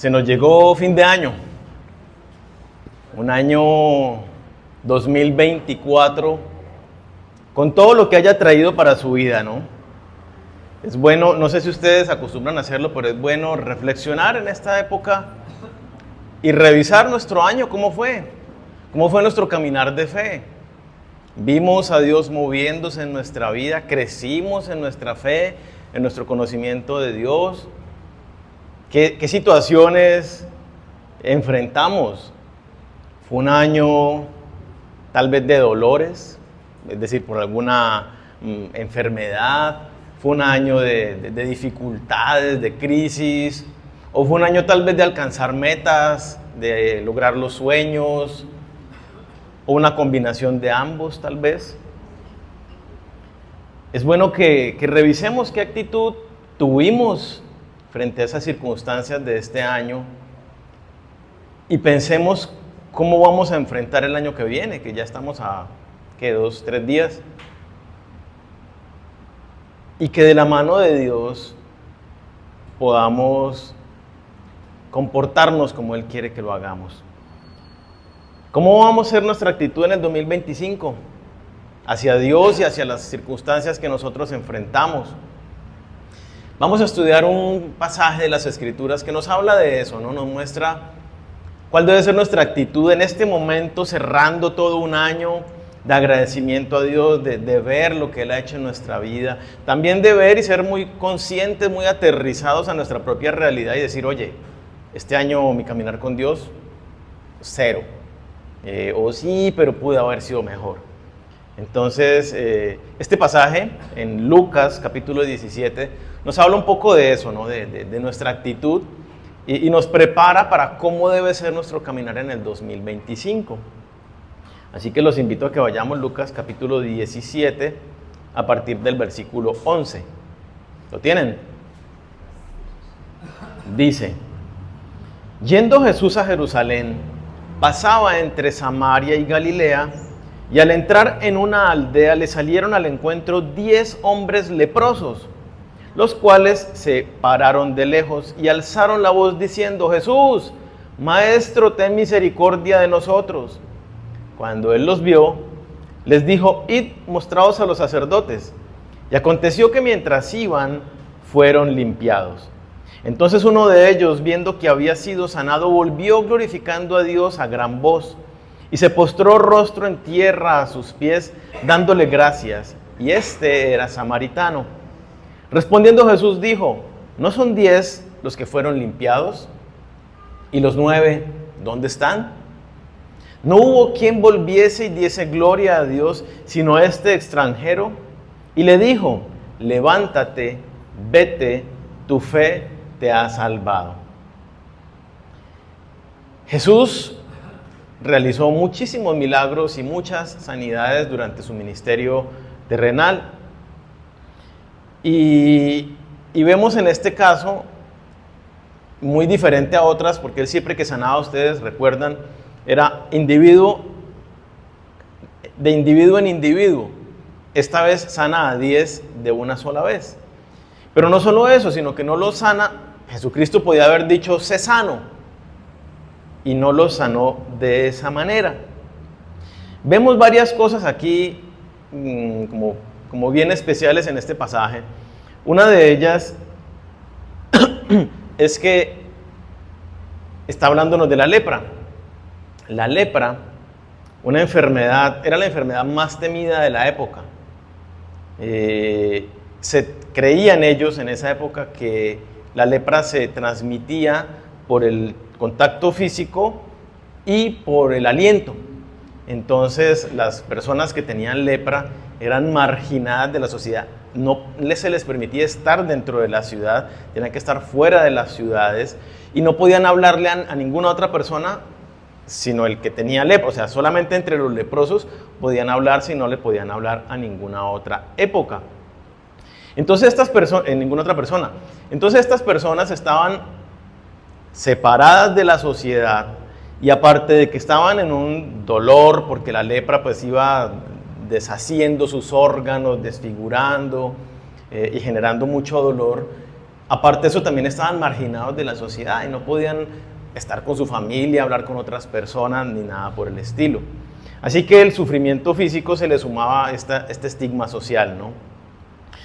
Se nos llegó fin de año, un año 2024, con todo lo que haya traído para su vida, ¿no? Es bueno, no sé si ustedes acostumbran a hacerlo, pero es bueno reflexionar en esta época y revisar nuestro año, cómo fue nuestro caminar de fe. Vimos a Dios moviéndose en nuestra vida, crecimos en nuestra fe, en nuestro conocimiento de Dios. ¿Qué situaciones enfrentamos? Fue un año tal vez de dolores, es decir, por alguna enfermedad. Fue un año de dificultades, de crisis. O fue un año tal vez de alcanzar metas, de lograr los sueños. O una combinación de ambos tal vez. Es bueno que revisemos qué actitud tuvimos frente a esas circunstancias de este año y pensemos cómo vamos a enfrentar el año que viene, que ya estamos a, 2, 3 días. Y que de la mano de Dios podamos comportarnos como Él quiere que lo hagamos. ¿Cómo vamos a ser nuestra actitud en el 2025? Hacia Dios y hacia las circunstancias que nosotros enfrentamos. Vamos a estudiar un pasaje de las Escrituras que nos habla de eso, ¿no? Nos muestra cuál debe ser nuestra actitud en este momento, cerrando todo un año de agradecimiento a Dios, de ver lo que Él ha hecho en nuestra vida. También de ver y ser muy conscientes, muy aterrizados a nuestra propia realidad y decir, oye, este año mi caminar con Dios, 0. O sí, pero pude haber sido mejor. Entonces, este pasaje en Lucas capítulo 17 nos habla un poco de eso, ¿no? de nuestra actitud y nos prepara para cómo debe ser nuestro caminar en el 2025. Así que los invito a que vayamos Lucas capítulo 17 a partir del versículo 11. ¿Lo tienen? Dice, yendo Jesús a Jerusalén, pasaba entre Samaria y Galilea, y al entrar en una aldea le salieron al encuentro 10 hombres leprosos, los cuales se pararon de lejos y alzaron la voz diciendo, Jesús, Maestro, ten misericordia de nosotros. Cuando él los vio, les dijo, id, mostraos a los sacerdotes. Y aconteció que mientras iban, fueron limpiados. Entonces uno de ellos, viendo que había sido sanado, volvió glorificando a Dios a gran voz, y se postró rostro en tierra a sus pies, dándole gracias. Y este era samaritano. Respondiendo Jesús dijo, ¿no son 10 los que fueron limpiados? ¿Y los 9 dónde están? No hubo quien volviese y diese gloria a Dios, sino este extranjero. Y le dijo, levántate, vete, tu fe te ha salvado. Jesús realizó muchísimos milagros y muchas sanidades durante su ministerio terrenal. Y vemos en este caso, muy diferente a otras, porque él siempre que sanaba, ustedes recuerdan, era de individuo en individuo. Esta vez sana a 10 de una sola vez. Pero no solo eso, sino que no los sana. Jesucristo podía haber dicho, sé sano, y no los sanó de esa manera. Vemos varias cosas aquí como bien especiales en este pasaje. Una de ellas es que está hablándonos de la lepra. La lepra, una enfermedad, era la enfermedad más temida de la época. Se creían ellos en esa época que la lepra se transmitía por el contacto físico y por el aliento. Entonces las personas que tenían lepra eran marginadas de la sociedad. No se les permitía estar dentro de la ciudad, tenían que estar fuera de las ciudades y no podían hablarle a ninguna otra persona sino el que tenía lepra. O sea, solamente entre los leprosos podían hablar, si no le podían hablar a ninguna otra época. Entonces ninguna otra persona. Entonces estas personas estaban separadas de la sociedad y aparte de que estaban en un dolor porque la lepra pues iba deshaciendo sus órganos, desfigurando y generando mucho dolor, Aparte de eso, también estaban marginados de la sociedad y no podían estar con su familia, hablar con otras personas, ni nada por el estilo. Así que el sufrimiento físico se le sumaba a este estigma social, ¿no?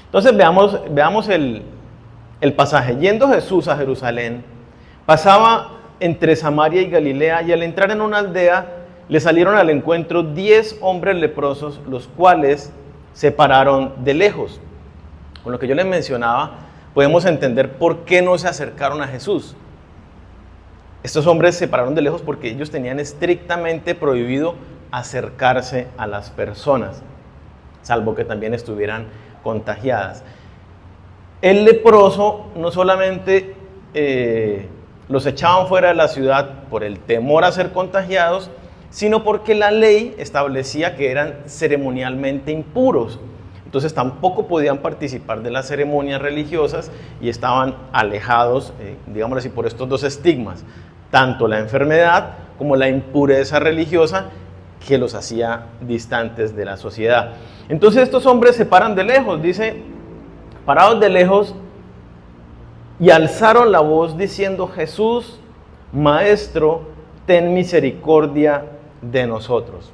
Entonces veamos el pasaje. Yendo Jesús a Jerusalén, pasaba entre Samaria y Galilea, y al entrar en una aldea, le salieron al encuentro 10 hombres leprosos, los cuales se pararon de lejos. Con lo que yo les mencionaba, podemos entender por qué no se acercaron a Jesús. Estos hombres se pararon de lejos porque ellos tenían estrictamente prohibido acercarse a las personas, salvo que también estuvieran contagiadas. El leproso no solamente los echaban fuera de la ciudad por el temor a ser contagiados, sino porque la ley establecía que eran ceremonialmente impuros. Entonces tampoco podían participar de las ceremonias religiosas y estaban alejados, digámoslo así, por estos dos estigmas, tanto la enfermedad como la impureza religiosa que los hacía distantes de la sociedad. Entonces estos hombres se paran de lejos, dice, parados de lejos, y alzaron la voz diciendo: Jesús, Maestro, ten misericordia de nosotros.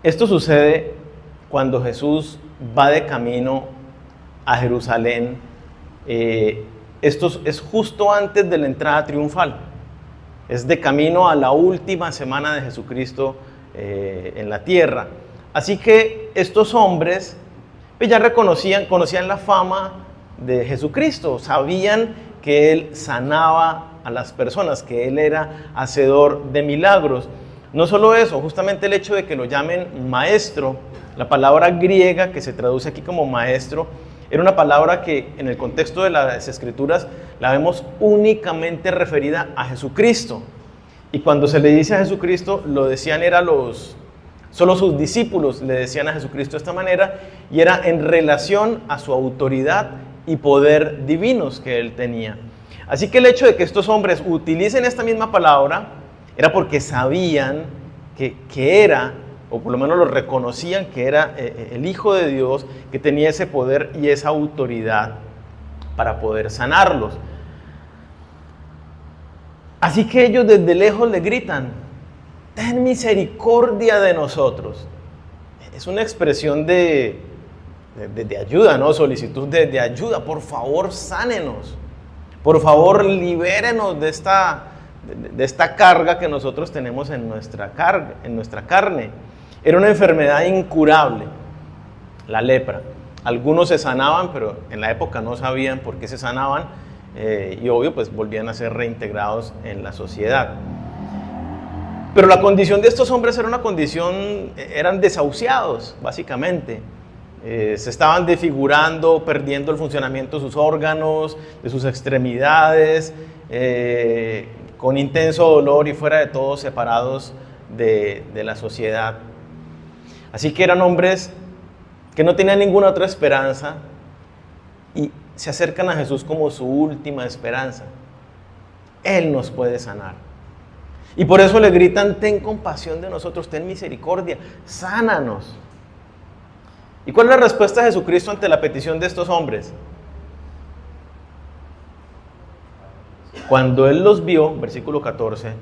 Esto sucede cuando Jesús va de camino a Jerusalén. Esto es justo antes de la entrada triunfal. Es de camino a la última semana de Jesucristo en la tierra. Así que estos hombres pues ya conocían la fama de Jesucristo, sabían que Él sanaba a las personas, que Él era hacedor de milagros. No solo eso, justamente el hecho de que lo llamen maestro, la palabra griega que se traduce aquí como maestro, era una palabra que en el contexto de las Escrituras la vemos únicamente referida a Jesucristo. Y cuando se le dice a Jesucristo, lo decían solo sus discípulos le decían a Jesucristo de esta manera, y era en relación a su autoridad y poder divinos que Él tenía. Así que el hecho de que estos hombres utilicen esta misma palabra era porque sabían que era, o por lo menos lo reconocían, que era el Hijo de Dios, que tenía ese poder y esa autoridad para poder sanarlos. Así que ellos desde lejos le gritan: ten misericordia de nosotros. Es una expresión de ayuda, ¿no? Solicitud de ayuda. Por favor, sánenos. Por favor, libérenos de esta carga que nosotros tenemos en nuestra carne. Era una enfermedad incurable, la lepra. Algunos se sanaban, pero en la época no sabían por qué se sanaban, y obvio, pues volvían a ser reintegrados en la sociedad. Pero la condición de estos hombres era una condición, eran desahuciados, básicamente. Se estaban desfigurando, perdiendo el funcionamiento de sus órganos, de sus extremidades, con intenso dolor y fuera de todo separados de la sociedad. Así que eran hombres que no tenían ninguna otra esperanza y se acercan a Jesús como su última esperanza. Él nos puede sanar. Y por eso le gritan: ten compasión de nosotros, ten misericordia, sánanos. ¿Y cuál es la respuesta de Jesucristo ante la petición de estos hombres? Cuando Él los vio, versículo 14,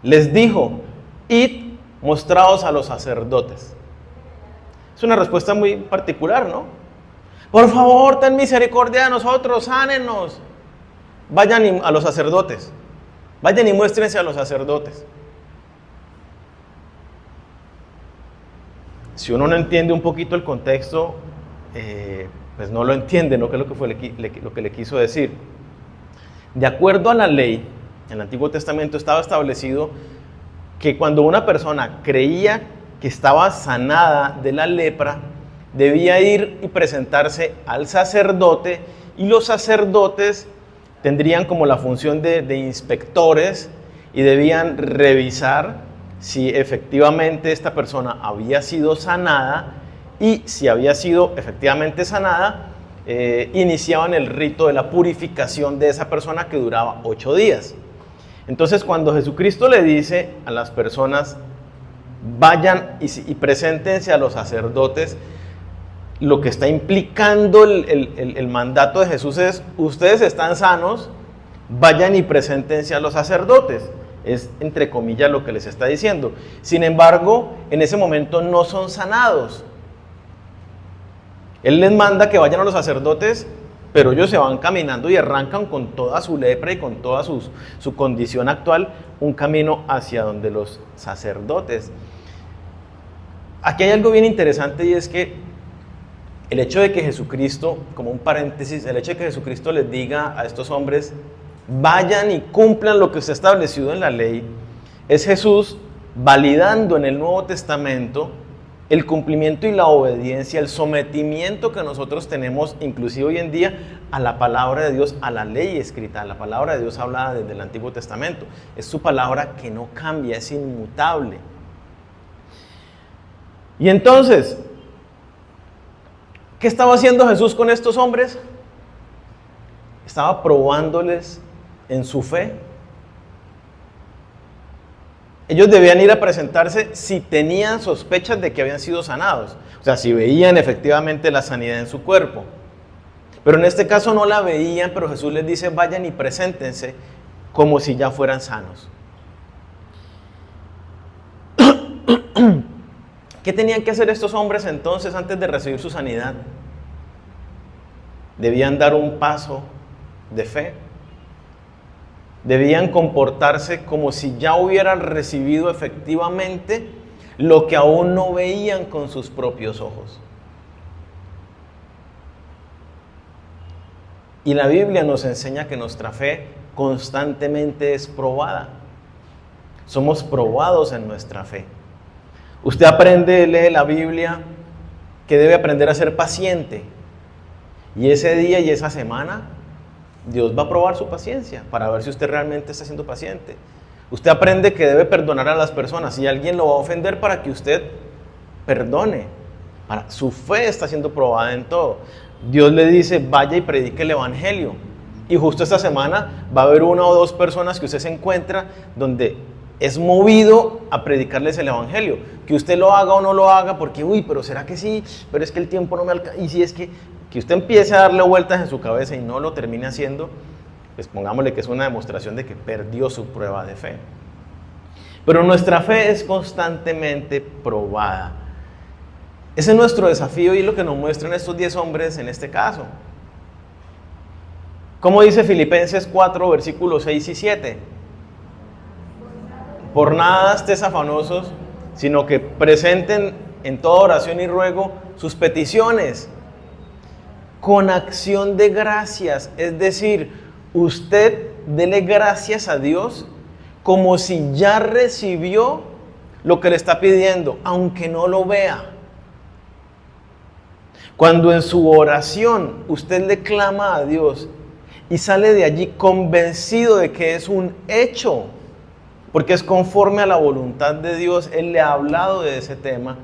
les dijo: id, mostraos a los sacerdotes. Es una respuesta muy particular, ¿no? Por favor, ten misericordia de nosotros, sánenos. Vayan a los sacerdotes. Vayan y muéstrense a los sacerdotes. Si uno no entiende un poquito el contexto, pues no lo entiende, ¿no? ¿Qué es lo que le quiso decir? De acuerdo a la ley, en el Antiguo Testamento estaba establecido que cuando una persona creía que estaba sanada de la lepra, debía ir y presentarse al sacerdote, y los sacerdotes tendrían como la función de inspectores y debían revisar si efectivamente esta persona había sido sanada, y si había sido efectivamente sanada, iniciaban el rito de la purificación de esa persona, que duraba 8 días. Entonces, cuando Jesucristo le dice a las personas: vayan y preséntense a los sacerdotes, lo que está implicando el mandato de Jesús es: ustedes están sanos, vayan y preséntense a los sacerdotes. Es entre comillas lo que les está diciendo. Sin embargo, en ese momento no son sanados. Él les manda que vayan a los sacerdotes, pero ellos se van caminando y arrancan con toda su lepra y con toda su condición actual un camino hacia donde los sacerdotes. Aquí hay algo bien interesante, y es que el hecho de que Jesucristo, como un paréntesis, el hecho de que Jesucristo les diga a estos hombres: vayan y cumplan lo que está establecido en la ley, es Jesús validando en el Nuevo Testamento el cumplimiento y la obediencia, el sometimiento que nosotros tenemos, inclusive hoy en día, a la palabra de Dios, a la ley escrita, a la palabra de Dios hablada desde el Antiguo Testamento. Es su palabra que no cambia, es inmutable. Y entonces, ¿qué estaba haciendo Jesús con estos hombres? Estaba probándoles en su fe. Ellos debían ir a presentarse si tenían sospechas de que habían sido sanados. O sea, si veían efectivamente la sanidad en su cuerpo. Pero en este caso no la veían, pero Jesús les dice: vayan y preséntense como si ya fueran sanos. ¿Qué tenían que hacer estos hombres entonces antes de recibir su sanidad? Debían dar un paso de fe. Debían comportarse como si ya hubieran recibido efectivamente lo que aún no veían con sus propios ojos. Y la Biblia nos enseña que nuestra fe constantemente es probada. Somos probados en nuestra fe. Usted lee la Biblia, que debe aprender a ser paciente. Y ese día y esa semana, Dios va a probar su paciencia para ver si usted realmente está siendo paciente. Usted aprende que debe perdonar a las personas. Si alguien lo va a ofender, para que usted perdone. Su fe está siendo probada en todo. Dios le dice: vaya y predique el evangelio. Y justo esta semana va a haber 1 o 2 personas que usted se encuentra donde es movido a predicarles el evangelio. Que usted lo haga o no lo haga, porque pero ¿será que sí? Pero es que el tiempo no me alcanza. Y si es que usted empiece a darle vueltas en su cabeza y no lo termine haciendo, pues pongámosle que es una demostración de que perdió su prueba de fe. Pero nuestra fe es constantemente probada. Ese es nuestro desafío, y es lo que nos muestran estos 10 hombres en este caso. ¿Cómo dice Filipenses 4, versículos 6 y 7? Por nada estés afanosos, sino que presenten en toda oración y ruego sus peticiones con acción de gracias. Es decir, usted dele gracias a Dios como si ya recibió lo que le está pidiendo, aunque no lo vea. Cuando en su oración usted le clama a Dios y sale de allí convencido de que es un hecho, porque es conforme a la voluntad de Dios, Él le ha hablado de ese tema,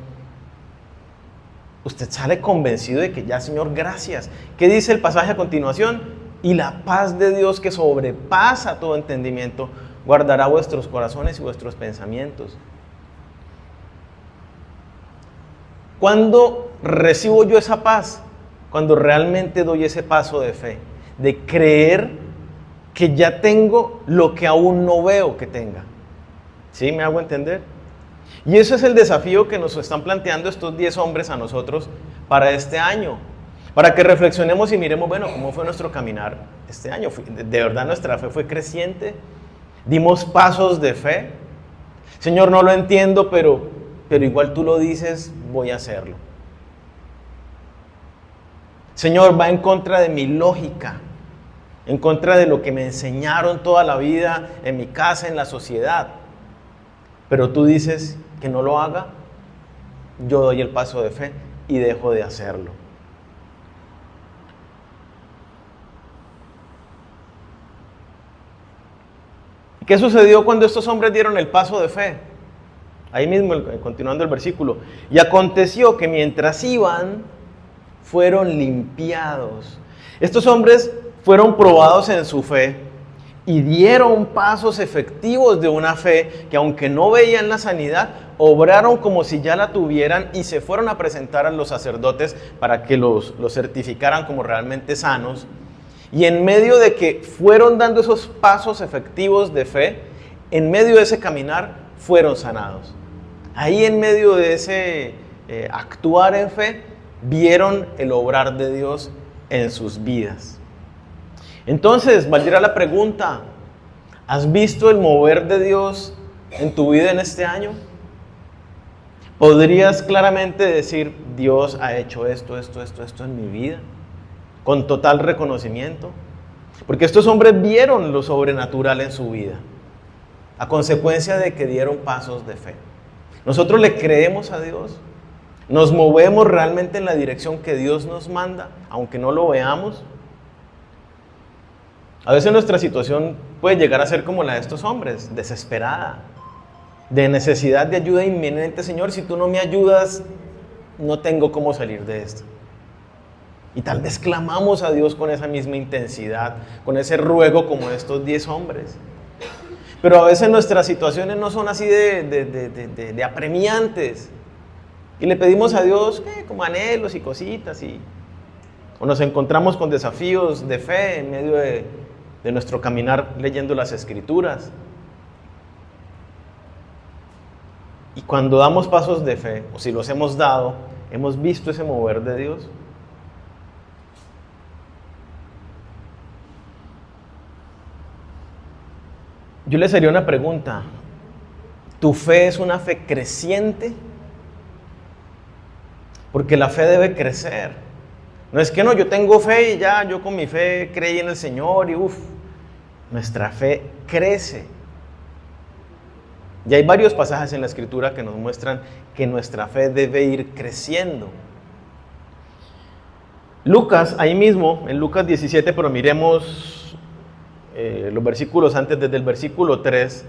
usted sale convencido de que ya, Señor, gracias. ¿Qué dice el pasaje a continuación? Y la paz de Dios, que sobrepasa todo entendimiento, guardará vuestros corazones y vuestros pensamientos. ¿Cuándo recibo yo esa paz? Cuando realmente doy ese paso de fe, de creer que ya tengo lo que aún no veo que tenga. ¿Sí? ¿Me hago entender? Y eso es el desafío que nos están planteando estos 10 hombres a nosotros para este año. Para que reflexionemos y miremos, ¿cómo fue nuestro caminar este año? ¿De verdad nuestra fe fue creciente? ¿Dimos pasos de fe? Señor, no lo entiendo, pero igual tú lo dices, voy a hacerlo. Señor, va en contra de mi lógica, en contra de lo que me enseñaron toda la vida en mi casa, en la sociedad. Pero tú dices que no lo haga, yo doy el paso de fe y dejo de hacerlo. ¿Qué sucedió cuando estos hombres dieron el paso de fe? Ahí mismo, continuando el versículo. Y aconteció que mientras iban, fueron limpiados. Estos hombres fueron probados en su fe y dieron pasos efectivos de una fe que, aunque no veían la sanidad, obraron como si ya la tuvieran y se fueron a presentar a los sacerdotes para que los certificaran como realmente sanos. Y en medio de que fueron dando esos pasos efectivos de fe, en medio de ese caminar fueron sanados. Ahí en medio de ese actuar en fe, vieron el obrar de Dios en sus vidas. Entonces, valdría la pregunta, ¿has visto el mover de Dios en tu vida en este año? ¿Podrías claramente decir, Dios ha hecho esto en mi vida? Con total reconocimiento. Porque estos hombres vieron lo sobrenatural en su vida, a consecuencia de que dieron pasos de fe. Nosotros le creemos a Dios, nos movemos realmente en la dirección que Dios nos manda, aunque no lo veamos. A veces nuestra situación puede llegar a ser como la de estos hombres, desesperada, de necesidad de ayuda inminente. Señor, si tú no me ayudas, no tengo cómo salir de esto. Y tal vez clamamos a Dios con esa misma intensidad, con ese ruego como estos 10 hombres. Pero a veces nuestras situaciones no son así de apremiantes. Y le pedimos a Dios como anhelos y cositas. O nos encontramos con desafíos de fe en medio de nuestro caminar leyendo las Escrituras. Y cuando damos pasos de fe, o si los hemos dado, hemos visto ese mover de Dios. Yo les haría una pregunta. ¿Tu fe es una fe creciente? Porque la fe debe crecer. No es que no, yo tengo fe y ya, yo con mi fe creí en el Señor y nuestra fe crece. Y hay varios pasajes en la Escritura que nos muestran que nuestra fe debe ir creciendo. Lucas, ahí mismo, en Lucas 17, pero miremos los versículos antes, desde el versículo 3,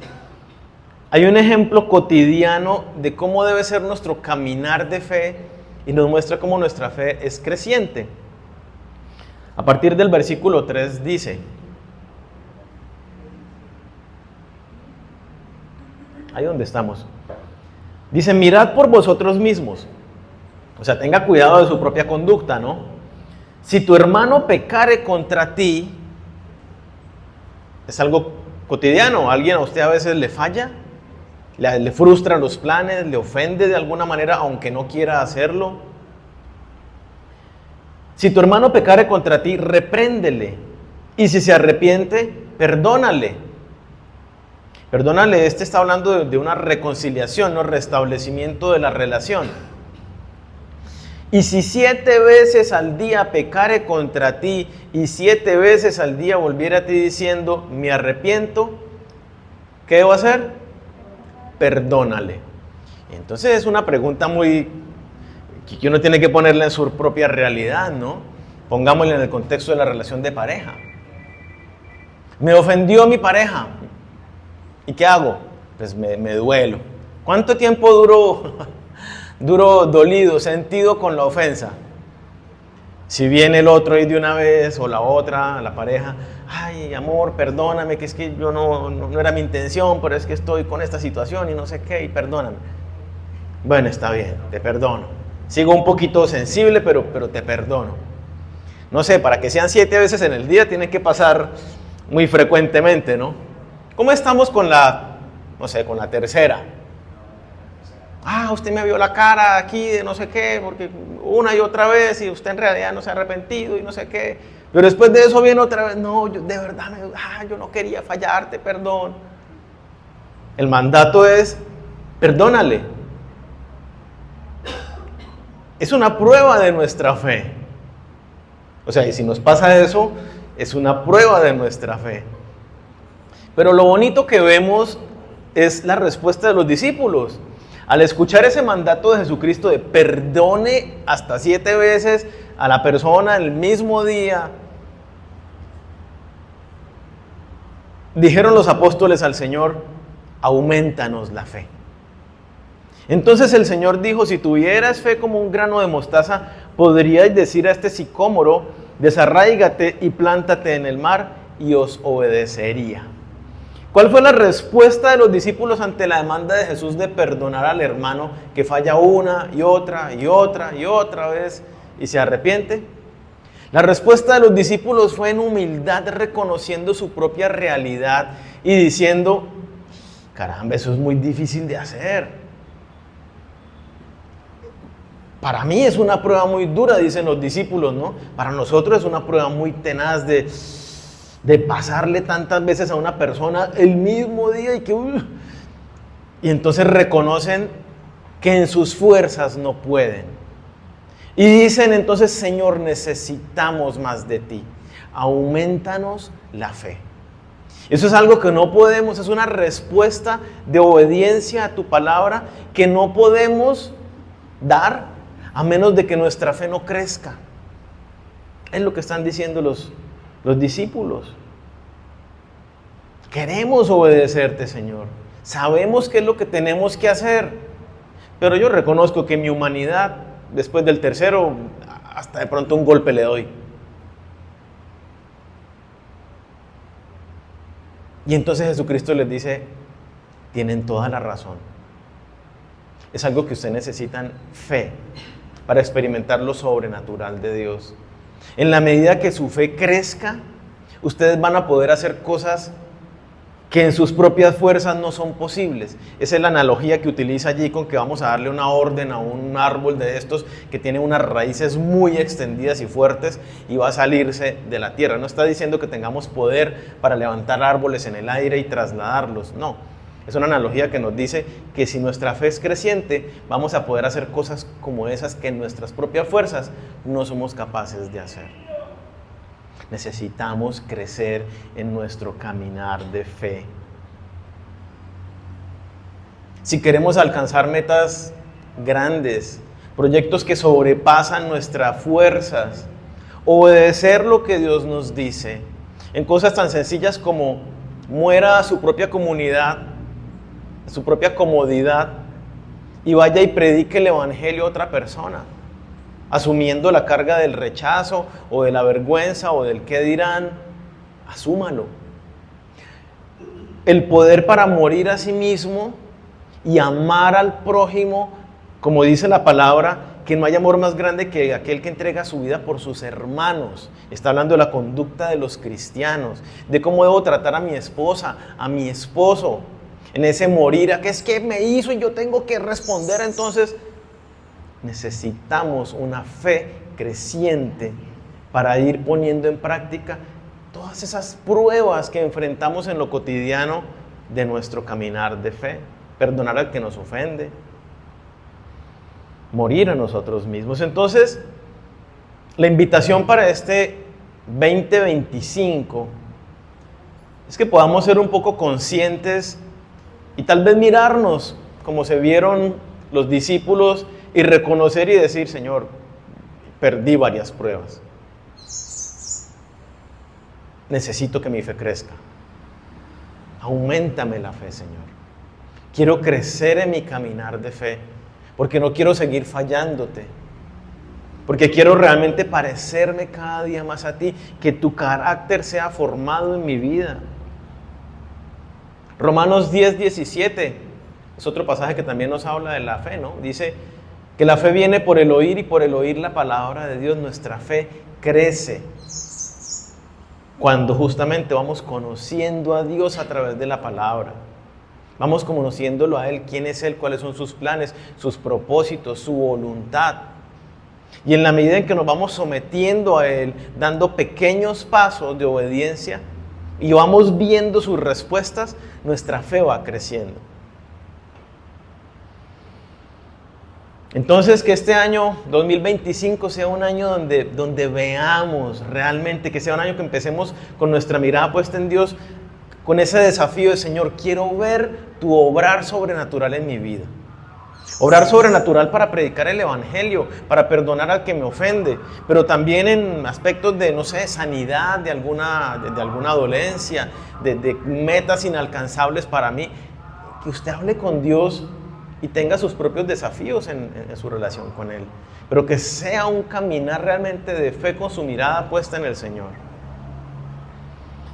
hay un ejemplo cotidiano de cómo debe ser nuestro caminar de fe y nos muestra cómo nuestra fe es creciente. A partir del versículo 3 dice, ahí donde estamos, dice, mirad por vosotros mismos, o sea, tenga cuidado de su propia conducta, ¿no? Si tu hermano pecare contra ti, es algo cotidiano, alguien a usted a veces le falla, le frustra los planes, le ofende de alguna manera, aunque no quiera hacerlo. Si tu hermano pecare contra ti, repréndele, y si se arrepiente, perdónale. Perdónale, está hablando de una reconciliación, ¿no? Restablecimiento de la relación. Y si 7 veces al día pecare contra ti, y 7 veces al día volviera a ti diciendo, me arrepiento, ¿qué debo hacer? Perdónale. Entonces es una pregunta que uno tiene que ponerla en su propia realidad, ¿no? Pongámosla en el contexto de la relación de pareja. Me ofendió mi pareja. ¿Y qué hago? Pues me duelo. ¿Cuánto tiempo duró dolido, sentido con la ofensa? Si viene el otro y de una vez, o la otra, la pareja, ay, amor, perdóname, que es que yo no era mi intención, pero es que estoy con esta situación y no sé qué, y perdóname. Bueno, está bien, te perdono. Sigo un poquito sensible, pero te perdono. No sé, para que sean 7 veces en el día, tiene que pasar muy frecuentemente, ¿no? ¿Cómo estamos con la tercera? Usted me vio la cara aquí de no sé qué, porque una y otra vez, y usted en realidad no se ha arrepentido y no sé qué. Pero después de eso viene otra vez, no, yo de verdad, yo no quería fallarte, perdón. El mandato es, perdónale. Es una prueba de nuestra fe. O sea, y si nos pasa eso, es una prueba de nuestra fe. Pero lo bonito que vemos es la respuesta de los discípulos. Al escuchar ese mandato de Jesucristo de perdone hasta 7 veces a la persona el mismo día, dijeron los apóstoles al Señor, aumentanos la fe. Entonces el Señor dijo, si tuvieras fe como un grano de mostaza, podríais decir a este sicómoro, desarráigate y plántate en el mar, y os obedecería. ¿Cuál fue la respuesta de los discípulos ante la demanda de Jesús de perdonar al hermano que falla una y otra y otra y otra vez y se arrepiente? La respuesta de los discípulos fue en humildad, reconociendo su propia realidad y diciendo: caramba, eso es muy difícil de hacer. Para mí es una prueba muy dura, dicen los discípulos, ¿no? Para nosotros es una prueba muy tenaz de pasarle tantas veces a una persona el mismo día y entonces reconocen que en sus fuerzas no pueden. Y dicen entonces: Señor, necesitamos más de ti. Aumentanos la fe. Eso es algo que no podemos, es una respuesta de obediencia a tu palabra que no podemos dar a menos de que nuestra fe no crezca. Es lo que están diciendo los discípulos. Queremos obedecerte, Señor. Sabemos qué es lo que tenemos que hacer. Pero yo reconozco que mi humanidad, después del tercero, hasta de pronto un golpe le doy. Y entonces Jesucristo les dice: tienen toda la razón. Es algo que ustedes necesitan fe para experimentar lo sobrenatural de Dios. En la medida que su fe crezca, ustedes van a poder hacer cosas que en sus propias fuerzas no son posibles. Esa es la analogía que utiliza allí con que vamos a darle una orden a un árbol de estos que tiene unas raíces muy extendidas y fuertes y va a salirse de la tierra. No está diciendo que tengamos poder para levantar árboles en el aire y trasladarlos, no. Es una analogía que nos dice que si nuestra fe es creciente, vamos a poder hacer cosas como esas que en nuestras propias fuerzas no somos capaces de hacer. Necesitamos crecer en nuestro caminar de fe. Si queremos alcanzar metas grandes, proyectos que sobrepasan nuestras fuerzas, obedecer lo que Dios nos dice, en cosas tan sencillas como muera a su propia comunidad, a su propia comodidad, y vaya y predique el evangelio a otra persona, asumiendo la carga del rechazo o de la vergüenza o del qué dirán, asúmalo. El poder para morir a sí mismo y amar al prójimo, como dice la palabra, que no hay amor más grande que aquel que entrega su vida por sus hermanos. Está hablando de la conducta de los cristianos, de cómo debo tratar a mi esposa, a mi esposo, en ese morir, a qué es que me hizo y yo tengo que responder. Entonces necesitamos una fe creciente para ir poniendo en práctica todas esas pruebas que enfrentamos en lo cotidiano de nuestro caminar de fe. Perdonar al que nos ofende, morir a nosotros mismos. Entonces, la invitación para este 2025 es que podamos ser un poco conscientes y tal vez mirarnos como se vieron los discípulos y reconocer y decir: Señor, perdí varias pruebas. Necesito que mi fe crezca. Auméntame la fe, Señor. Quiero crecer en mi caminar de fe, porque no quiero seguir fallándote, porque quiero realmente parecerme cada día más a ti, que tu carácter sea formado en mi vida. Romanos 10:17 es otro pasaje que también nos habla de la fe, ¿no? Dice que la fe viene por el oír y por el oír la palabra de Dios. Nuestra fe crece cuando justamente vamos conociendo a Dios a través de la palabra. Vamos conociéndolo a Él, quién es Él, cuáles son sus planes, sus propósitos, su voluntad. Y en la medida en que nos vamos sometiendo a Él, dando pequeños pasos de obediencia y vamos viendo sus respuestas, nuestra fe va creciendo. Entonces, que este año 2025 sea un año donde veamos realmente, que sea un año que empecemos con nuestra mirada puesta en Dios, con ese desafío de: Señor, quiero ver tu obrar sobrenatural en mi vida. Obrar sobrenatural para predicar el evangelio, para perdonar al que me ofende, pero también en aspectos de, no sé, sanidad, de alguna dolencia, de metas inalcanzables para mí. Que usted hable con Dios y tenga sus propios desafíos en su relación con Él, pero que sea un caminar realmente de fe con su mirada puesta en el Señor.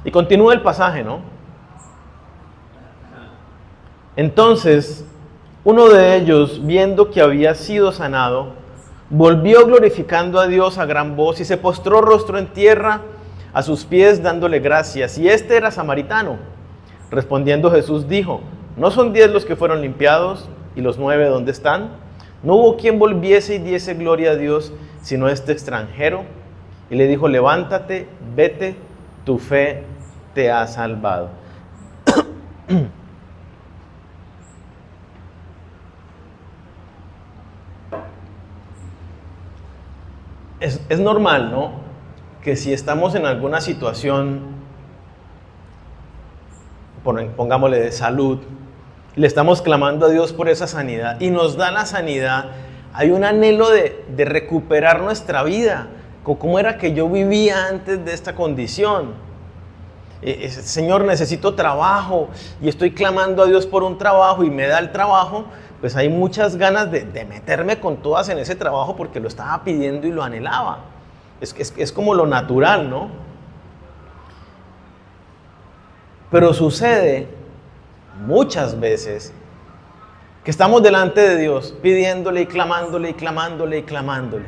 Y continúa el pasaje, ¿no? Entonces, uno de ellos, viendo que había sido sanado, volvió glorificando a Dios a gran voz y se postró rostro en tierra a sus pies dándole gracias. Y este era samaritano. Respondiendo Jesús dijo: ¿no son 10 los que fueron limpiados? ¿Y los 9 dónde están? No hubo quien volviese y diese gloria a Dios, sino este extranjero. Y le dijo: levántate, vete, tu fe te ha salvado. Es normal, ¿no? Que si estamos en alguna situación, pongámosle de salud, le estamos clamando a Dios por esa sanidad y nos da la sanidad, hay un anhelo de recuperar nuestra vida, cómo era que yo vivía antes de esta condición. Señor, necesito trabajo y estoy clamando a Dios por un trabajo y me da el trabajo, pues hay muchas ganas de meterme con todas en ese trabajo porque lo estaba pidiendo y lo anhelaba. Es como lo natural, ¿no? Pero sucede muchas veces que estamos delante de Dios pidiéndole y clamándole y clamándole y clamándole.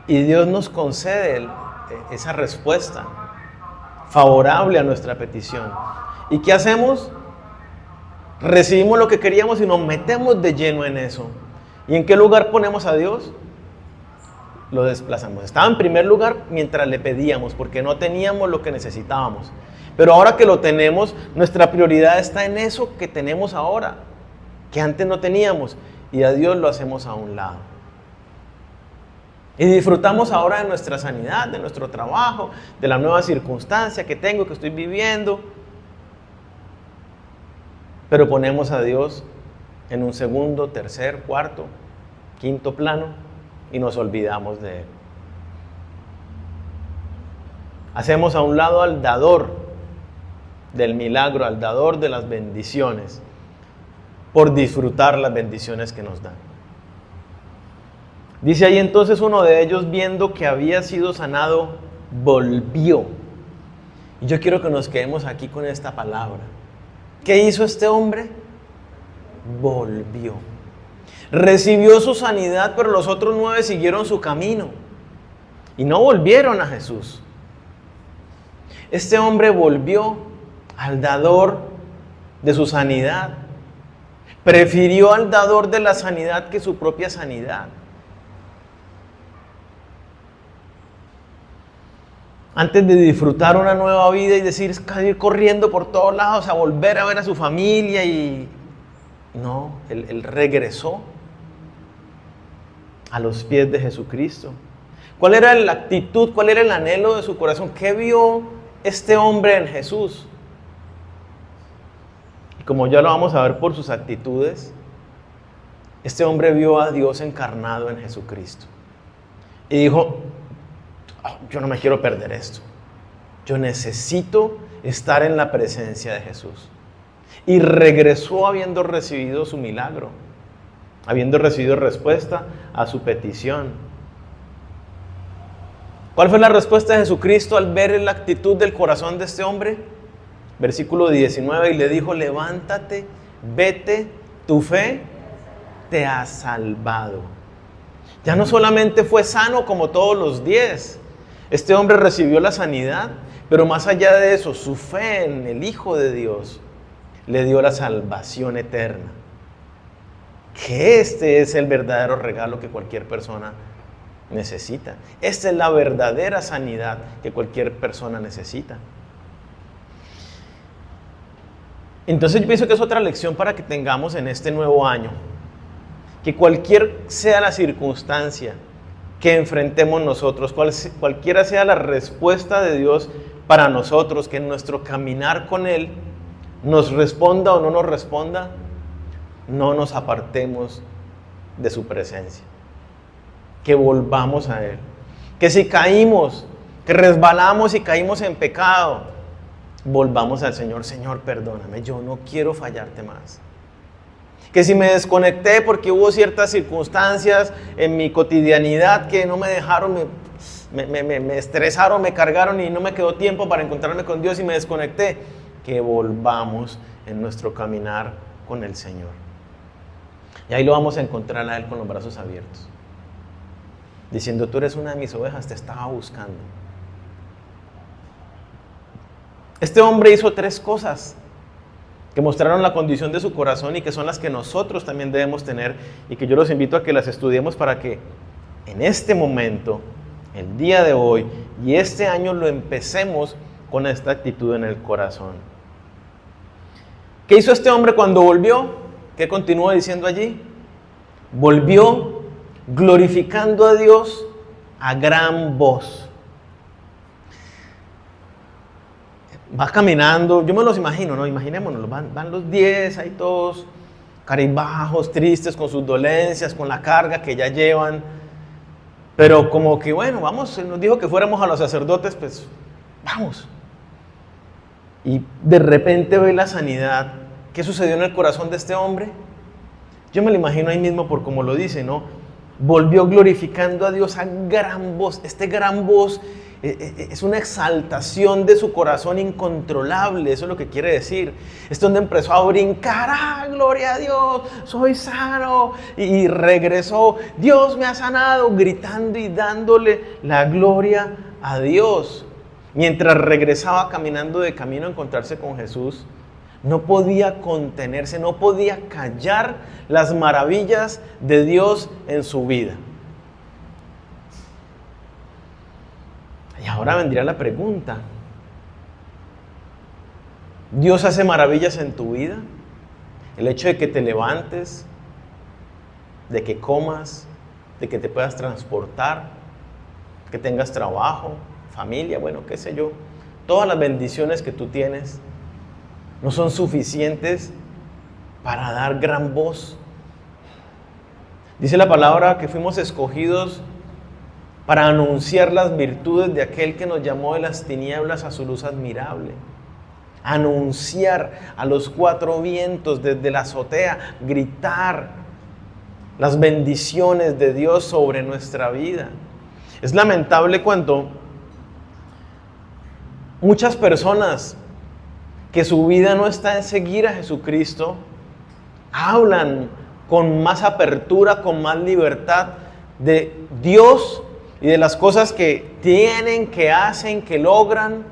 Y Dios nos concede esa respuesta favorable a nuestra petición. ¿Y qué hacemos? Recibimos lo que queríamos y nos metemos de lleno en eso. ¿Y en qué lugar ponemos a Dios? Lo desplazamos. Estaba en primer lugar mientras le pedíamos, porque no teníamos lo que necesitábamos. Pero ahora que lo tenemos, nuestra prioridad está en eso que tenemos ahora, que antes no teníamos, y a Dios lo hacemos a un lado. Y disfrutamos ahora de nuestra sanidad, de nuestro trabajo, de la nueva circunstancia que tengo, que estoy viviendo. Pero ponemos a Dios en un segundo, tercer, cuarto, quinto plano y nos olvidamos de Él. Hacemos a un lado al dador del milagro, al dador de las bendiciones, por disfrutar las bendiciones que nos dan. Dice ahí entonces uno de ellos, viendo que había sido sanado, volvió. Y yo quiero que nos quedemos aquí con esta palabra. ¿Qué hizo este hombre? Volvió. Recibió su sanidad, pero los otros 9 siguieron su camino y no volvieron a Jesús. Este hombre volvió al dador de su sanidad. Prefirió al dador de la sanidad que su propia sanidad. Antes de disfrutar una nueva vida y decir, ir corriendo por todos lados a volver a ver a su familia y... No, él regresó a los pies de Jesucristo. ¿Cuál era la actitud, cuál era el anhelo de su corazón? ¿Qué vio este hombre en Jesús? Y como ya lo vamos a ver por sus actitudes, este hombre vio a Dios encarnado en Jesucristo. Y dijo, yo no me quiero perder esto. Yo necesito estar en la presencia de Jesús. Y regresó habiendo recibido su milagro, habiendo recibido respuesta a su petición. ¿Cuál fue la respuesta de Jesucristo al ver la actitud del corazón de este hombre? Versículo 19, y le dijo, levántate, vete, tu fe te ha salvado. Ya no solamente fue sano como todos los 10, este hombre recibió la sanidad, pero más allá de eso, su fe en el Hijo de Dios le dio la salvación eterna. Que este es el verdadero regalo que cualquier persona necesita. Esta es la verdadera sanidad que cualquier persona necesita. Entonces yo pienso que es otra lección para que tengamos en este nuevo año. Que cualquier sea la circunstancia que enfrentemos nosotros, cualquiera sea la respuesta de Dios para nosotros, que en nuestro caminar con Él nos responda o no nos responda, no nos apartemos de su presencia. Que volvamos a Él. Que si caímos, que resbalamos y caímos en pecado, volvamos al Señor. Señor, perdóname, yo no quiero fallarte más. Que si me desconecté porque hubo ciertas circunstancias en mi cotidianidad que no me dejaron, me estresaron, me cargaron y no me quedó tiempo para encontrarme con Dios y me desconecté, que volvamos en nuestro caminar con el Señor. Y ahí lo vamos a encontrar a Él con los brazos abiertos, diciendo: tú eres una de mis ovejas, te estaba buscando. Este hombre hizo 3 cosas que mostraron la condición de su corazón y que son las que nosotros también debemos tener, y que yo los invito a que las estudiemos para que en este momento, el día de hoy y este año, lo empecemos con esta actitud en el corazón. ¿Qué hizo este hombre cuando volvió? ¿Qué continuó diciendo allí? Volvió glorificando a Dios a gran voz. Va caminando, yo me los imagino, ¿no? Imaginémonos, van los 10 ahí todos caribajos, tristes, con sus dolencias, con la carga que ya llevan. Pero como que, bueno, vamos, Él nos dijo que fuéramos a los sacerdotes, pues vamos. Y de repente ve la sanidad. ¿Qué sucedió en el corazón de este hombre? Yo me lo imagino ahí mismo por como lo dice, ¿no? Volvió glorificando a Dios a gran voz. Este gran voz es una exaltación de su corazón incontrolable, eso es lo que quiere decir. Es donde empezó a brincar: ¡ah, gloria a Dios! ¡Soy sano! Y regresó: ¡Dios me ha sanado!, gritando y dándole la gloria a Dios. Mientras regresaba caminando de camino a encontrarse con Jesús, no podía contenerse, no podía callar las maravillas de Dios en su vida. Y ahora vendría la pregunta: ¿Dios hace maravillas en tu vida? El hecho de que te levantes, de que comas, de que te puedas transportar, que tengas trabajo, familia, bueno, qué sé yo, todas las bendiciones que tú tienes, ¿no son suficientes para dar gran voz? Dice la palabra que fuimos escogidos para anunciar las virtudes de aquel que nos llamó de las tinieblas a su luz admirable. Anunciar a los 4 vientos desde la azotea, gritar las bendiciones de Dios sobre nuestra vida. Es lamentable cuando muchas personas que su vida no está en seguir a Jesucristo hablan con más apertura, con más libertad de Dios y de las cosas que tienen, que hacen, que logran,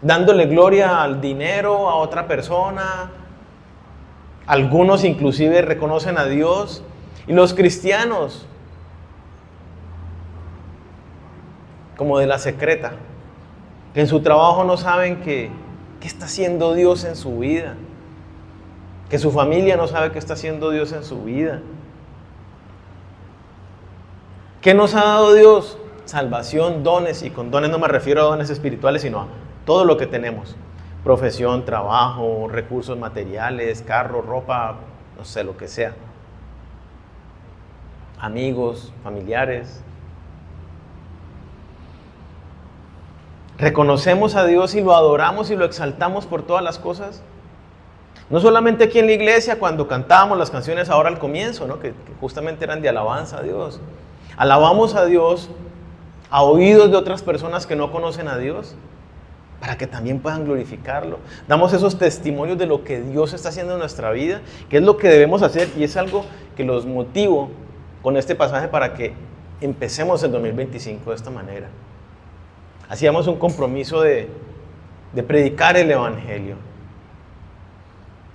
dándole gloria al dinero, a otra persona. Algunos inclusive reconocen a Dios. Y los cristianos, como de la secreta, que en su trabajo no saben qué está haciendo Dios en su vida, que su familia no sabe qué está haciendo Dios en su vida. ¿Qué nos ha dado Dios? Salvación, dones, y con dones no me refiero a dones espirituales, sino a todo lo que tenemos: profesión, trabajo, recursos materiales, carro, ropa, no sé, lo que sea, amigos, familiares. ¿Reconocemos a Dios y lo adoramos y lo exaltamos por todas las cosas? No solamente aquí en la iglesia, cuando cantábamos las canciones ahora al comienzo, ¿no? que justamente eran de alabanza a Dios. Alabamos a Dios a oídos de otras personas que no conocen a Dios, para que también puedan glorificarlo. Damos esos testimonios de lo que Dios está haciendo en nuestra vida, que es lo que debemos hacer, y es algo que los motivo con este pasaje para que empecemos el 2025 de esta manera. Hacíamos un compromiso de predicar el Evangelio.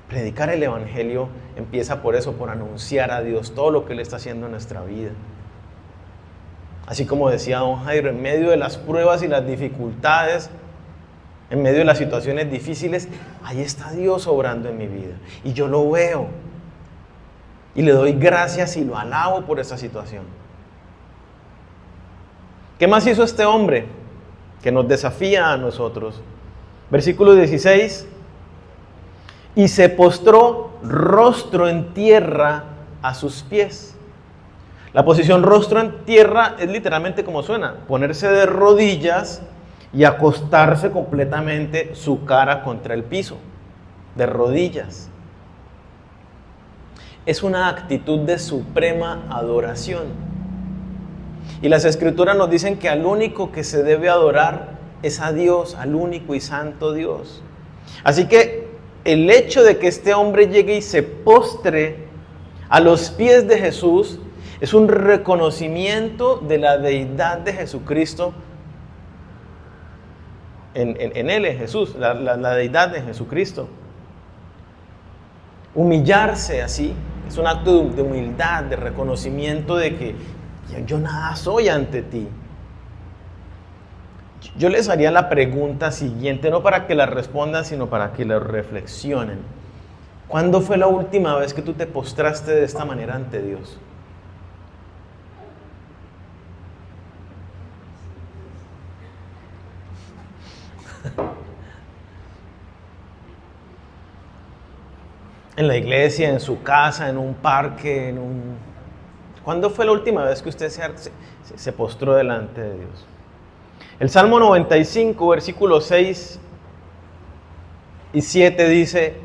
Predicar el Evangelio empieza por eso, por anunciar a Dios todo lo que Él está haciendo en nuestra vida. Así como decía don Jairo, en medio de las pruebas y las dificultades, en medio de las situaciones difíciles, ahí está Dios obrando en mi vida. Y yo lo veo. Y le doy gracias y lo alabo por esta situación. ¿Qué más hizo este hombre que nos desafía a nosotros? Versículo 16. Y se postró rostro en tierra a sus pies. La posición rostro en tierra es literalmente como suena: ponerse de rodillas y acostarse completamente su cara contra el piso, de rodillas. Es una actitud de suprema adoración. Y las Escrituras nos dicen que al único que se debe adorar es a Dios, al único y santo Dios. Así que el hecho de que este hombre llegue y se postre a los pies de Jesús es un reconocimiento de la deidad de Jesucristo en Él, en Jesús, la deidad de Jesucristo. Humillarse así es un acto de humildad, de reconocimiento de que yo nada soy ante ti. Yo les haría la pregunta siguiente, no para que la respondan, sino para que la reflexionen. ¿Cuándo fue la última vez que tú te postraste de esta manera ante Dios? En la iglesia, en su casa, en un parque, ¿Cuándo fue la última vez que usted se postró delante de Dios? El Salmo 95, versículos 6 y 7 dice,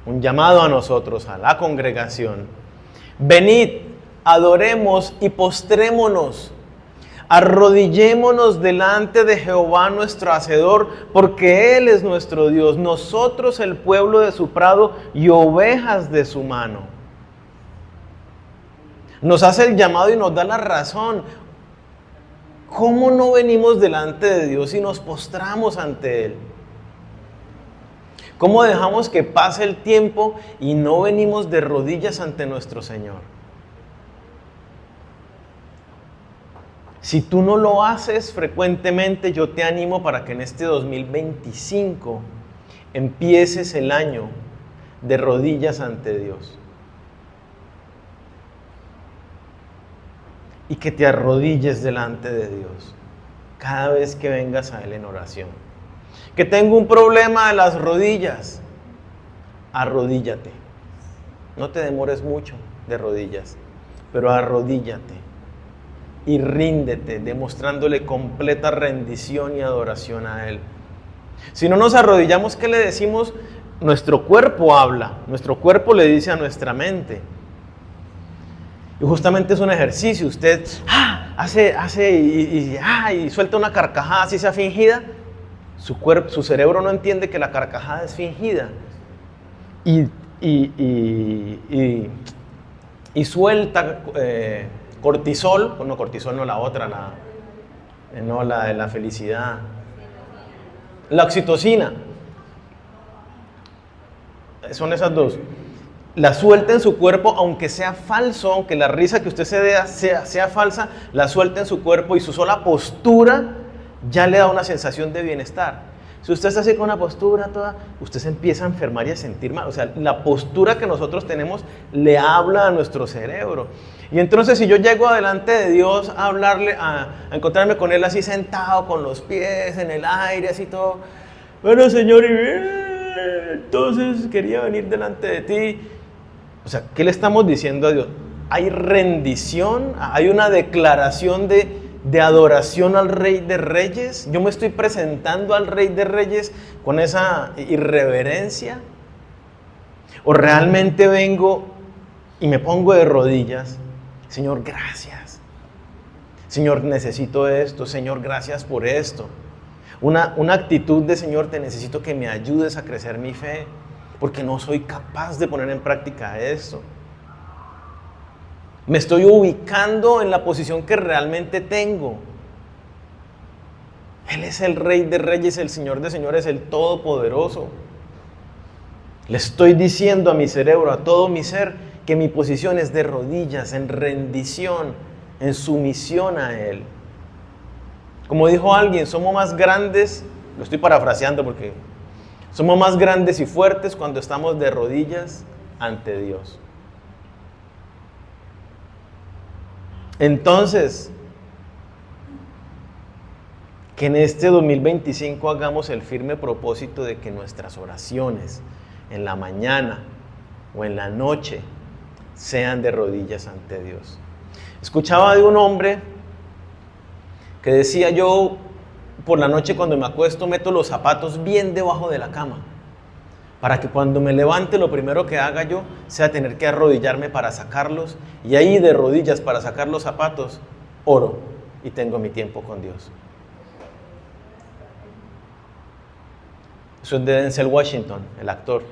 un llamado a nosotros, a la congregación: venid, adoremos y postrémonos, arrodillémonos delante de Jehová nuestro Hacedor, porque Él es nuestro Dios, nosotros el pueblo de su prado y ovejas de su mano. Nos hace el llamado y nos da la razón. ¿Cómo no venimos delante de Dios y nos postramos ante Él? ¿Cómo dejamos que pase el tiempo y no venimos de rodillas ante nuestro Señor? Si tú no lo haces frecuentemente, yo te animo para que en este 2025 empieces el año de rodillas ante Dios. Y que te arrodilles delante de Dios cada vez que vengas a Él en oración. Que tengo un problema de las rodillas, arrodíllate. No te demores mucho de rodillas, pero arrodíllate y ríndete, demostrándole completa rendición y adoración a Él. Si no nos arrodillamos, ¿qué le decimos? Nuestro cuerpo habla, nuestro cuerpo le dice a nuestra mente. Y justamente es un ejercicio. Usted hace y suelta una carcajada así sea fingida. Su cerebro no entiende que la carcajada es fingida. Y suelta cortisol. Bueno, cortisol no, la otra, la de la felicidad. La oxitocina. Son esas dos. La suelta en su cuerpo, aunque sea falso, aunque la risa que usted se dé sea falsa, la suelta en su cuerpo y su sola postura ya le da una sensación de bienestar. Si usted está así con una postura toda, usted se empieza a enfermar y a sentir mal. O sea, la postura que nosotros tenemos le habla a nuestro cerebro. Y entonces si yo llego adelante de Dios a hablarle, a encontrarme con Él así sentado, con los pies en el aire, así todo, bueno Señor, entonces quería venir delante de ti. O sea, ¿qué le estamos diciendo a Dios? Hay rendición, hay una declaración de adoración al Rey de Reyes. Yo me estoy presentando al Rey de Reyes con esa irreverencia. O realmente vengo y me pongo de rodillas. Señor, gracias. Señor, necesito esto. Señor, gracias por esto. Una actitud de Señor, te necesito que me ayudes a crecer mi fe, porque no soy capaz de poner en práctica esto. Me estoy ubicando en la posición que realmente tengo. Él es el Rey de Reyes, el Señor de Señores, el Todopoderoso. Le estoy diciendo a mi cerebro, a todo mi ser, que mi posición es de rodillas, en rendición, en sumisión a Él. Como dijo alguien, somos más grandes, lo estoy parafraseando porque somos más grandes y fuertes cuando estamos de rodillas ante Dios. Entonces, que en este 2025 hagamos el firme propósito de que nuestras oraciones en la mañana o en la noche sean de rodillas ante Dios. Escuchaba de un hombre que decía: yo por la noche cuando me acuesto meto los zapatos bien debajo de la cama, para que cuando me levante lo primero que haga yo sea tener que arrodillarme para sacarlos, y ahí de rodillas para sacar los zapatos, oro y tengo mi tiempo con Dios. Eso es de Denzel Washington, el actor.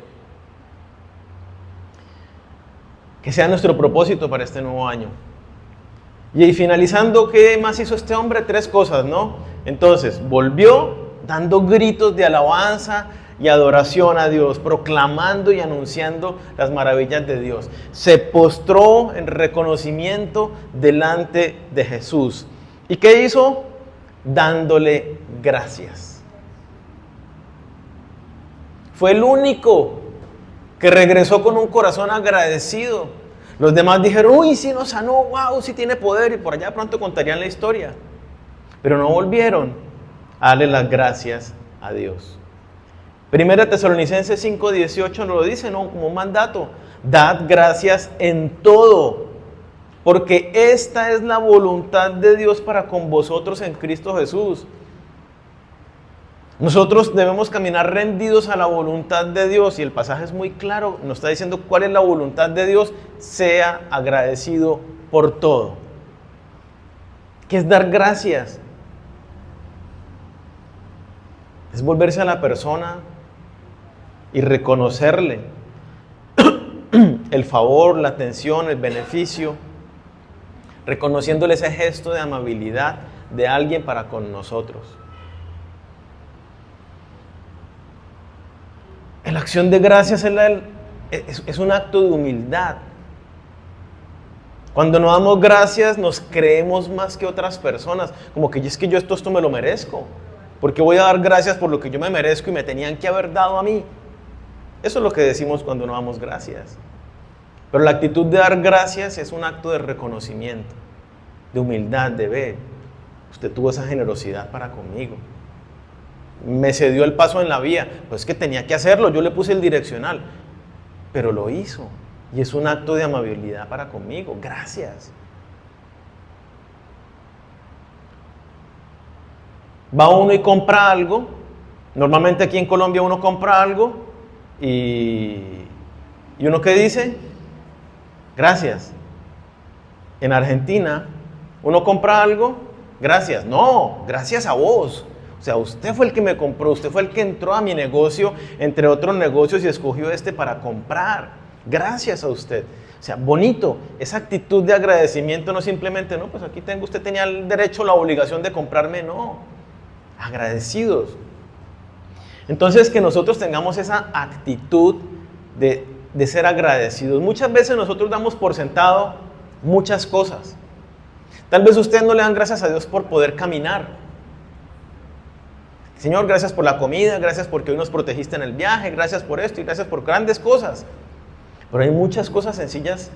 Que sea nuestro propósito para este nuevo año. Y finalizando, ¿qué más hizo este hombre? 3 cosas, ¿no? Entonces, volvió dando gritos de alabanza y adoración a Dios, proclamando y anunciando las maravillas de Dios. Se postró en reconocimiento delante de Jesús. ¿Y qué hizo? Dándole gracias. Fue el único que regresó con un corazón agradecido. Los demás dijeron, uy, sí nos sanó, wow, sí tiene poder, y por allá pronto contarían la historia. Pero no volvieron a darle las gracias a Dios. Primera Tesalonicenses 5:18 nos lo dice, ¿no? Como un mandato. Dad gracias en todo, porque esta es la voluntad de Dios para con vosotros en Cristo Jesús. Nosotros debemos caminar rendidos a la voluntad de Dios, y el pasaje es muy claro, nos está diciendo cuál es la voluntad de Dios. Sea agradecido por todo. ¿Qué es dar gracias? Es volverse a la persona y reconocerle el favor, la atención, el beneficio, reconociéndole ese gesto de amabilidad de alguien para con nosotros. La acción de gracias es un acto de humildad. Cuando no damos gracias nos creemos más que otras personas, como que es que yo esto me lo merezco. ¿Por qué voy a dar gracias por lo que yo me merezco y me tenían que haber dado a mí? Eso es lo que decimos cuando no damos gracias. Pero la actitud de dar gracias es un acto de reconocimiento, de humildad, de ver. Usted tuvo esa generosidad para conmigo. Me cedió el paso en la vía, pues que tenía que hacerlo, yo le puse el direccional, pero lo hizo, y es un acto de amabilidad para conmigo. Gracias. Va uno y compra algo. Normalmente aquí en Colombia uno compra algo y uno ¿qué dice? Gracias. En Argentina uno compra algo, gracias. No, gracias a vos. O sea, usted fue el que me compró, usted fue el que entró a mi negocio, entre otros negocios, y escogió este para comprar. Gracias a usted. O sea, bonito, esa actitud de agradecimiento, no simplemente, no, pues aquí tengo, usted tenía el derecho, la obligación de comprarme, no. Agradecidos. Entonces, que nosotros tengamos esa actitud de ser agradecidos. Muchas veces nosotros damos por sentado muchas cosas. Tal vez ustedes no le dan gracias a Dios por poder caminar. Señor, gracias por la comida, gracias porque hoy nos protegiste en el viaje, gracias por esto y gracias por grandes cosas. Pero hay muchas cosas sencillas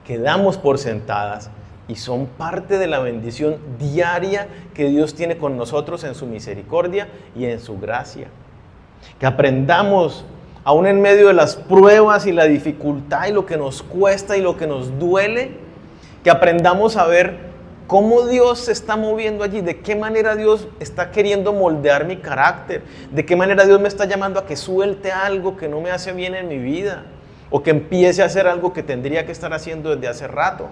que damos por sentadas y son parte de la bendición diaria que Dios tiene con nosotros en su misericordia y en su gracia. Que aprendamos, aún en medio de las pruebas y la dificultad y lo que nos cuesta y lo que nos duele, que aprendamos a ver cómo Dios se está moviendo allí, de qué manera Dios está queriendo moldear mi carácter, de qué manera Dios me está llamando a que suelte algo que no me hace bien en mi vida, o que empiece a hacer algo que tendría que estar haciendo desde hace rato,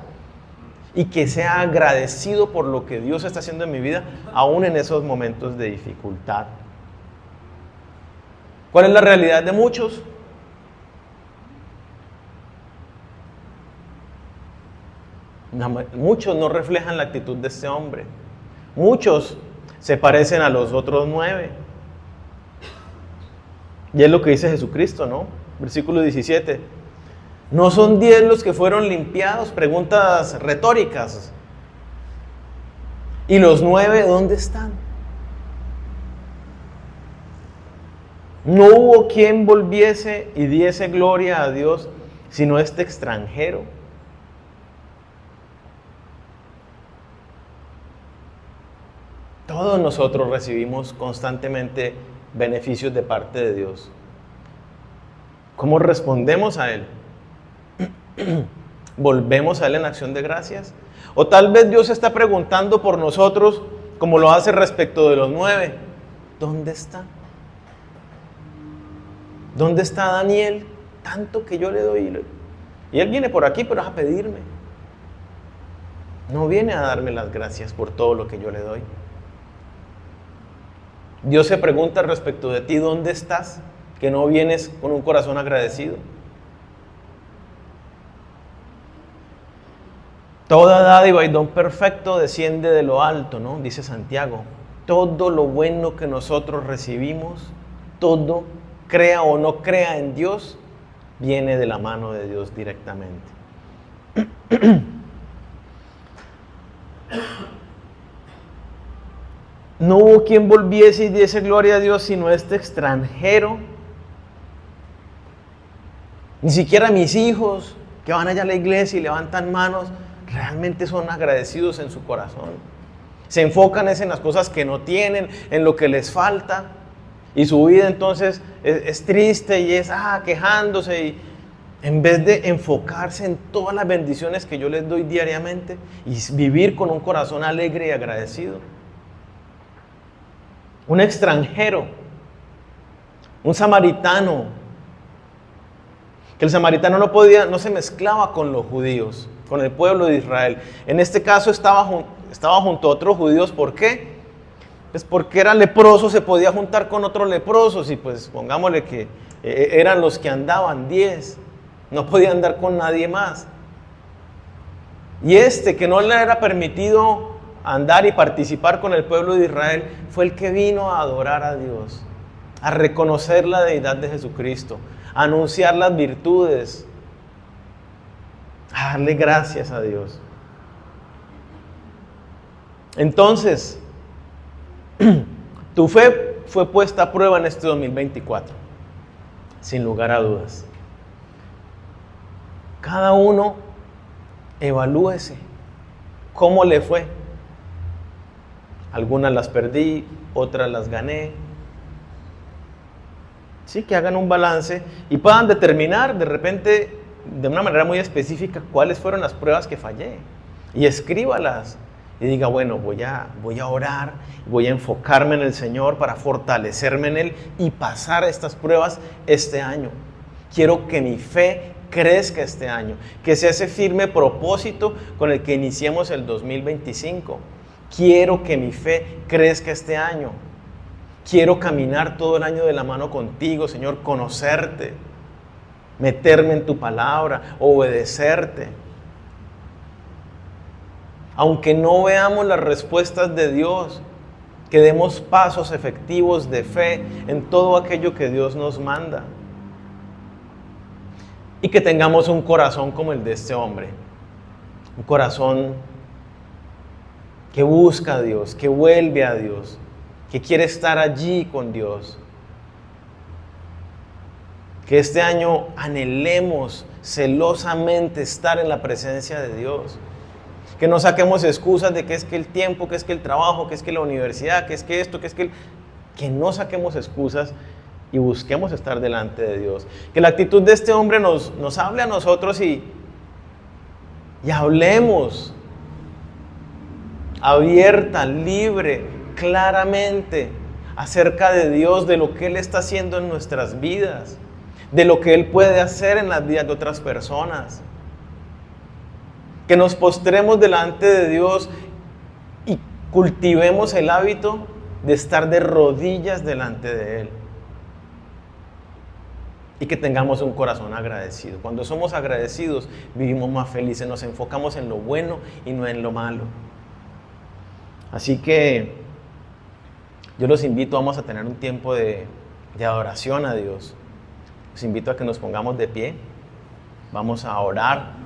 y que sea agradecido por lo que Dios está haciendo en mi vida, aún en esos momentos de dificultad. ¿Cuál es la realidad de muchos? Muchos no reflejan la actitud de este hombre. Muchos se parecen a los otros 9. Y es lo que dice Jesucristo, ¿no? Versículo 17. ¿No son 10 los que fueron limpiados? Preguntas retóricas. ¿Y los 9 dónde están? No hubo quien volviese y diese gloria a Dios, sino este extranjero. Todos nosotros recibimos constantemente beneficios de parte de Dios. ¿Cómo respondemos a Él? ¿Volvemos a Él en acción de gracias? O tal vez Dios está preguntando por nosotros, como lo hace respecto de los 9. ¿Dónde está? ¿Dónde está Daniel? Tanto que yo le doy. Y él viene por aquí, pero es a pedirme. No viene a darme las gracias por todo lo que yo le doy. Dios se pregunta respecto de ti, ¿dónde estás? Que no vienes con un corazón agradecido. Toda dádiva y don perfecto desciende de lo alto, ¿no? Dice Santiago. Todo lo bueno que nosotros recibimos, todo, crea o no crea en Dios, viene de la mano de Dios directamente. No hubo quien volviese y diese gloria a Dios sino este extranjero. Ni siquiera mis hijos que van allá a la iglesia y levantan manos realmente son agradecidos en su corazón. Se enfocan en las cosas que no tienen, en lo que les falta. Y su vida entonces es triste y es quejándose. Y en vez de enfocarse en todas las bendiciones que yo les doy diariamente y vivir con un corazón alegre y agradecido. Un extranjero, un samaritano, que el samaritano no se mezclaba con los judíos, con el pueblo de Israel. En este caso estaba junto a otros judíos. ¿Por qué? Pues porque era leproso, se podía juntar con otros leprosos y pues pongámosle que eran los que andaban 10, no podía andar con nadie más. Y que no le era permitido andar y participar con el pueblo de Israel, fue el que vino a adorar a Dios, a reconocer la deidad de Jesucristo, a anunciar las virtudes, a darle gracias a Dios. Entonces, tu fe fue puesta a prueba en este 2024, sin lugar a dudas. Cada uno evalúese cómo le fue. Algunas las perdí, otras las gané. Sí, que hagan un balance y puedan determinar de repente, de una manera muy específica, cuáles fueron las pruebas que fallé. Y escríbalas. Y diga, bueno, voy a orar, voy a enfocarme en el Señor para fortalecerme en Él y pasar estas pruebas este año. Quiero que mi fe crezca este año, que sea ese firme propósito con el que iniciemos el 2025. Quiero que mi fe crezca este año. Quiero caminar todo el año de la mano contigo, Señor, conocerte, meterme en tu palabra, obedecerte. Aunque no veamos las respuestas de Dios, que demos pasos efectivos de fe en todo aquello que Dios nos manda. Y que tengamos un corazón como el de este hombre. Un corazón que busca a Dios, que vuelve a Dios, que quiere estar allí con Dios. Que este año anhelemos celosamente estar en la presencia de Dios. Que no saquemos excusas de que es que el tiempo, que es que el trabajo, que es que la universidad, que es que esto, que es que... Que no saquemos excusas y busquemos estar delante de Dios. Que la actitud de este hombre nos hable a nosotros y hablemos abierta, libre, claramente acerca de Dios, de lo que Él está haciendo en nuestras vidas, de lo que Él puede hacer en las vidas de otras personas. Que nos postremos delante de Dios y cultivemos el hábito de estar de rodillas delante de Él. Y que tengamos un corazón agradecido. Cuando somos agradecidos, vivimos más felices, nos enfocamos en lo bueno y no en lo malo. Así que yo los invito, vamos a tener un tiempo de adoración a Dios. Los invito a que nos pongamos de pie, vamos a orar.